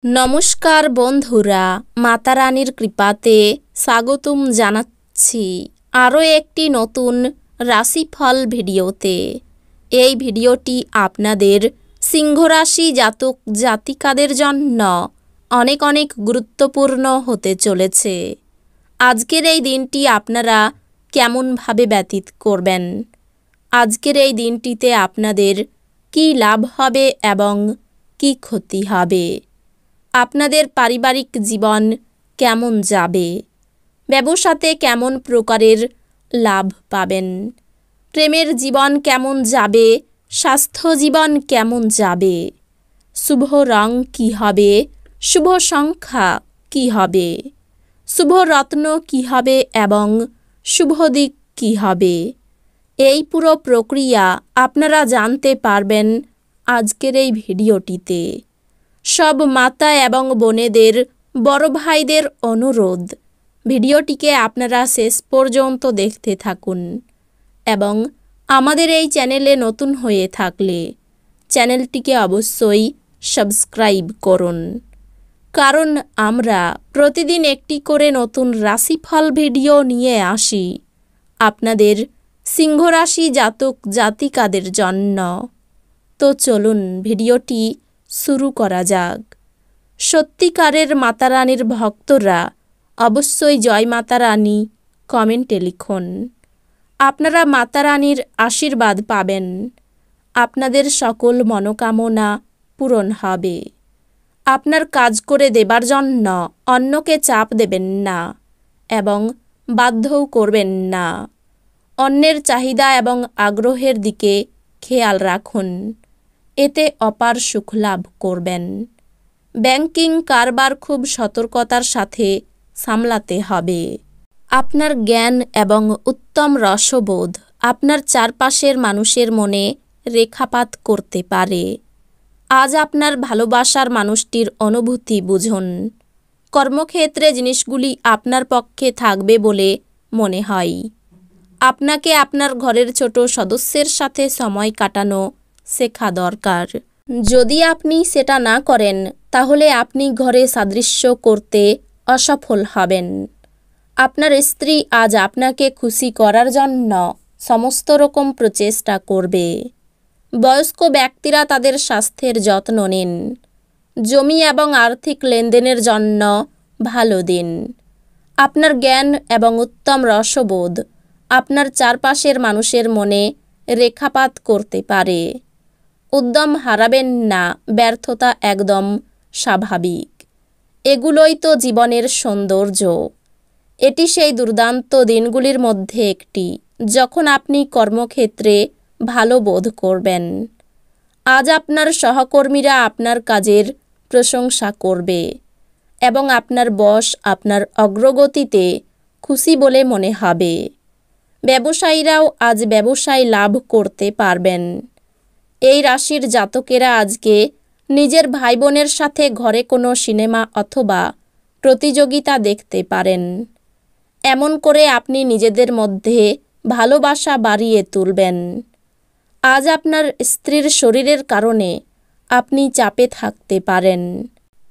নমস্কার বন্ধুরা, মাতা রানীর কৃপাতে স্বাগতম জানাচ্ছি আরও একটি নতুন রাশিফল ভিডিওতে। এই ভিডিওটি আপনাদের সিংহ রাশি জাতক জাতিকাদের জন্য অনেক অনেক গুরুত্বপূর্ণ হতে চলেছে। আজকের এই দিনটি আপনারা কেমনভাবে ব্যতীত করবেন, আজকের এই দিনটিতে আপনাদের কী লাভ হবে এবং কী ক্ষতি হবে, আপনাদের পারিবারিক জীবন কেমন যাবে, ব্যবসাতে কেমন প্রকারের লাভ পাবেন, প্রেমের জীবন কেমন যাবে, স্বাস্থ্য জীবন কেমন যাবে, শুভ রং কী হবে, শুভ সংখ্যা কী হবে, শুভ রত্ন কী হবে এবং শুভ দিক কী হবে, এই পুরো প্রক্রিয়া আপনারা জানতে পারবেন আজকের এই ভিডিওটিতে। সব মাতা এবং বোনেদের, বড় ভাইদের অনুরোধ, ভিডিওটিকে আপনারা শেষ পর্যন্ত দেখতে থাকুন এবং আমাদের এই চ্যানেলে নতুন হয়ে থাকলে চ্যানেলটিকে অবশ্যই সাবস্ক্রাইব করুন, কারণ আমরা প্রতিদিন একটি করে নতুন রাশিফল ভিডিও নিয়ে আসি আপনাদের সিংহ রাশি জাতক জাতিকাদের জন্য। তো চলুন ভিডিওটি শুরু করা যাক। সত্যিকারের মাতা রানীর ভক্তরা অবশ্যই জয় মাতা রানী কমেন্টে লিখুন। আপনারা মাতা রানীর আশীর্বাদ পাবেন, আপনাদের সকল মনোকামনা পূরণ হবে। আপনার কাজ করে দেবার জন্য অন্যকে চাপ দেবেন না এবং বাধ্যও করবেন না। অন্যের চাহিদা এবং আগ্রহের দিকে খেয়াল রাখুন, এতে অপার সুখ লাভ করবেন। ব্যাংকিং কারবার খুব সতর্কতার সাথে সামলাতে হবে। আপনার জ্ঞান এবং উত্তম রসবোধ আপনার চারপাশের মানুষের মনে রেখাপাত করতে পারে। আজ আপনার ভালোবাসার মানুষটির অনুভূতি বুঝুন। কর্মক্ষেত্রে জিনিসগুলি আপনার পক্ষে থাকবে বলে মনে হয়। আপনাকে আপনার ঘরের ছোট সদস্যের সাথে সময় কাটানো শেখা দরকার। যদি আপনি সেটা না করেন তাহলে আপনি ঘরে সাদৃশ্য করতে অসফল হবেন। আপনার স্ত্রী আজ আপনাকে খুশি করার জন্য সমস্ত রকম প্রচেষ্টা করবে। বয়স্ক ব্যক্তিরা তাদের স্বাস্থ্যের যত্ন নিন। জমি এবং আর্থিক লেনদেনের জন্য ভালো দিন। আপনার জ্ঞান এবং উত্তম রসবোধ আপনার চারপাশের মানুষের মনে রেখাপাত করতে পারে। উদ্যম হারাবেন না, ব্যর্থতা একদম স্বাভাবিক। এগুলোই তো জীবনের সৌন্দর্য। এটি সেই দুর্দান্ত দিনগুলির মধ্যে একটি যখন আপনি কর্মক্ষেত্রে ভালো বোধ করবেন। আজ আপনার সহকর্মীরা আপনার কাজের প্রশংসা করবে এবং আপনার বস আপনার অগ্রগতিতে খুশি বলে মনে হবে। ব্যবসায়ীরাও আজ ব্যবসায় লাভ করতে পারবেন। এই রাশির জাতকেরা আজকে নিজের ভাই বোনের সাথে ঘরে কোনো সিনেমা অথবা প্রতিযোগিতা দেখতে পারেন। এমন করে আপনি নিজেদের মধ্যে ভালোবাসা বাড়িয়ে তুলবেন। আজ আপনার স্ত্রীর শরীরের কারণে আপনি চাপে থাকতে পারেন।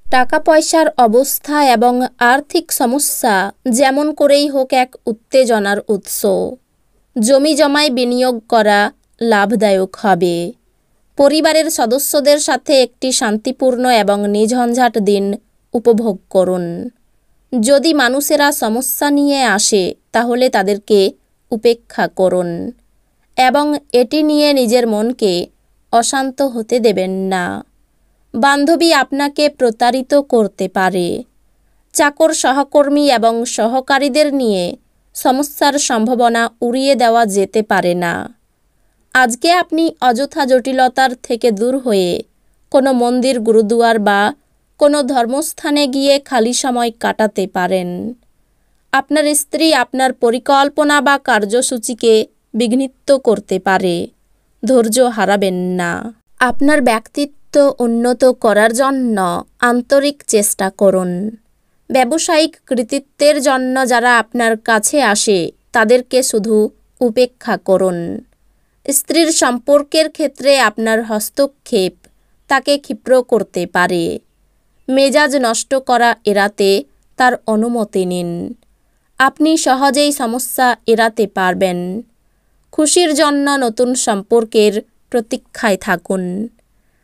টাকা পয়সার অবস্থা এবং আর্থিক সমস্যা যেমন করেই হোক এক উত্তেজনার উৎস। জমি জমায় বিনিয়োগ করা লাভদায়ক হবে। পরিবারের সদস্যদের সাথে একটি শান্তিপূর্ণ এবং নিঝঞ্ঝাট দিন উপভোগ করুন। যদি মানুষেরা সমস্যা নিয়ে আসে তাহলে তাদেরকে উপেক্ষা করুন এবং এটি নিয়ে নিজের মনকে অশান্ত হতে দেবেন না। বান্ধবী আপনাকে প্রতারিত করতে পারে। চাকর সহকর্মী এবং সহকারীদের নিয়ে সমস্যার সম্ভাবনা উড়িয়ে দেওয়া যেতে পারে না। আজকে আপনি অযথা জটিলতার থেকে দূর হয়ে কোনো মন্দির, গুরুদুয়ার বা কোনো ধর্মস্থানে গিয়ে খালি সময় কাটাতে পারেন। আপনার স্ত্রী আপনার পরিকল্পনা বা কার্যসূচিকে বিঘ্নিত করতে পারে। ধৈর্য হারাবেন না। আপনার ব্যক্তিত্ব উন্নত করার জন্য আন্তরিক চেষ্টা করুন। ব্যবসায়িক কৃতিত্বের জন্য যারা আপনার কাছে আসে তাদেরকে শুধু উপেক্ষা করুন। স্ত্রীর সম্পর্কের ক্ষেত্রে আপনার হস্তক্ষেপ তাকে ক্ষিপ্র করতে পারে। মেজাজ নষ্ট করা এড়াতে তার অনুমতি নিন। আপনি সহজেই সমস্যা এড়াতে পারবেন। খুশির জন্য নতুন সম্পর্কের প্রতীক্ষায় থাকুন।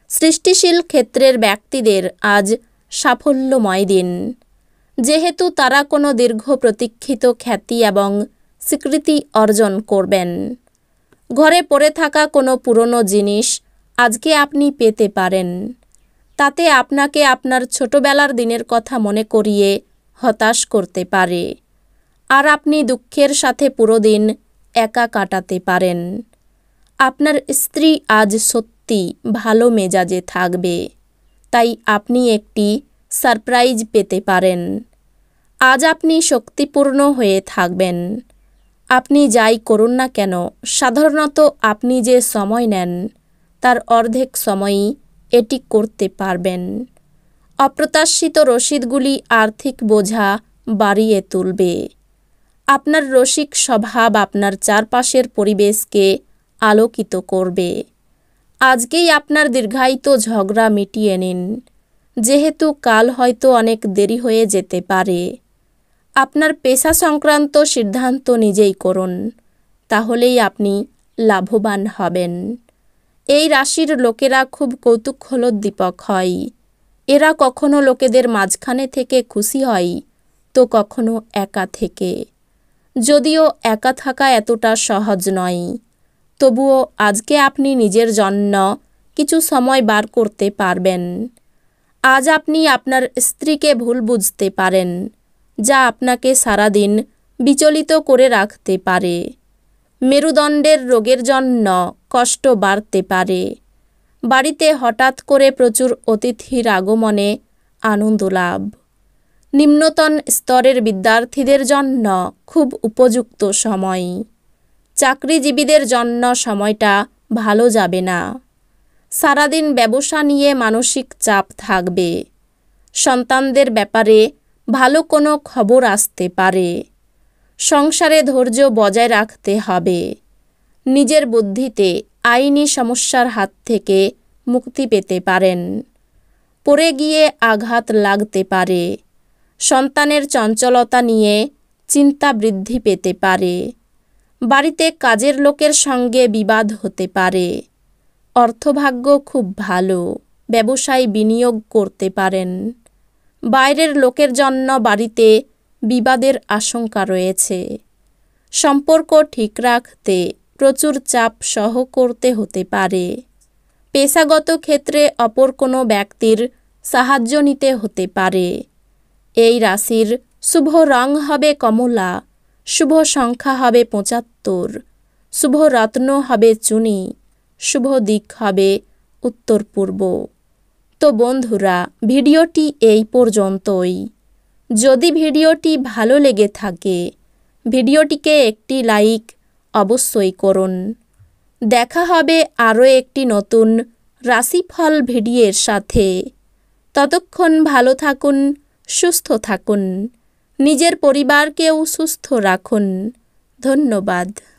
সৃষ্টিশীল ক্ষেত্রের ব্যক্তিদের আজ সাফল্যময় দিন, যেহেতু তারা কোনো দীর্ঘ প্রতীক্ষিত খ্যাতি এবং স্বীকৃতি অর্জন করবেন। ঘরে পড়ে থাকা কোনো পুরনো জিনিস আজকে আপনি পেতে পারেন। তাতে আপনাকে আপনার ছোটবেলার দিনের কথা মনে করিয়ে হতাশ করতে পারে, আর আপনি দুঃখের সাথে পুরো দিন একা কাটাতে পারেন। আপনার স্ত্রী আজ সত্যি ভালো মেজাজে থাকবে, তাই আপনি একটি সারপ্রাইজ পেতে পারেন। আজ আপনি শক্তিপূর্ণ হয়ে থাকবেন। আপনি যাই করুন না কেন, সাধারণত আপনি যে সময় নেন তার অর্ধেক সময়ই এটি করতে পারবেন। অপ্রত্যাশিত রসিদগুলি আর্থিক বোঝা বাড়িয়ে তুলবে। আপনার রসিক স্বভাব আপনার চারপাশের পরিবেশকে আলোকিত করবে। আজকেই আপনার দীর্ঘায়িত ঝগড়া মিটিয়ে নিন, যেহেতু কাল হয়তো অনেক দেরি হয়ে যেতে পারে। আপনার পেশা সংক্রান্ত সিদ্ধান্ত নিজেই করুন, তাহলেই আপনি লাভবান হবেন। এই রাশির লোকেরা খুব কৌতূহলোদ্দীপক হয়। এরা কখনো লোকেদের মাঝখানে থেকে খুশি হয়, তো কখনো একা থেকে। যদিও একা থাকা এতটা সহজ নয়, তবুও আজকে আপনি নিজের জন্য কিছু সময় বার করতে পারবেন। আজ আপনি আপনার স্ত্রীকে ভুল বুঝতে পারেন, যা আপনাকে সারাদিন বিচলিত করে রাখতে পারে। মেরুদণ্ডের রোগের জন্য কষ্ট বাড়তে পারে। বাড়িতে হঠাৎ করে প্রচুর অতিথির আগমনে আনন্দ লাভ। নিম্নতন স্তরের বিদ্যার্থীদের জন্য খুব উপযুক্ত সময়। চাকরিজীবীদের জন্য সময়টা ভালো যাবে না। সারাদিন ব্যবসা নিয়ে মানসিক চাপ থাকবে। সন্তানদের ব্যাপারে ভালো কোনো খবর আসতে পারে। সংসারে ধৈর্য বজায় রাখতে হবে। নিজের বুদ্ধিতে আইনি সমস্যার হাত থেকে মুক্তি পেতে পারেন। পড়ে গিয়ে আঘাত লাগতে পারে। সন্তানের চঞ্চলতা নিয়ে চিন্তা বৃদ্ধি পেতে পারে। বাড়িতে কাজের লোকের সঙ্গে বিবাদ হতে পারে। অর্থভাগ্য খুব ভালো, ব্যবসায় বিনিয়োগ করতে পারেন। বাইরের লোকের জন্য বাড়িতে বিবাদের আশঙ্কা রয়েছে। সম্পর্ক ঠিক রাখতে প্রচুর চাপ সহ করতে হতে পারে। পেশাগত ক্ষেত্রে অপর কোনো ব্যক্তির সাহায্য নিতে হতে পারে। এই রাশির শুভ রং হবে কমলা, শুভ সংখ্যা হবে ৭৫, শুভ রত্ন হবে চুনি, শুভ দিক হবে উত্তর পূর্ব। তো বন্ধুরা, ভিডিওটি এই পর্যন্তই। যদি ভিডিওটি ভালো লেগে থাকে, ভিডিওটিকে একটি লাইক অবশ্যই করুন। দেখা হবে আরও একটি নতুন রাশিফল ভিডিওর সাথে। ততক্ষণ ভালো থাকুন, সুস্থ থাকুন, নিজের পরিবারকেও সুস্থ রাখুন। ধন্যবাদ।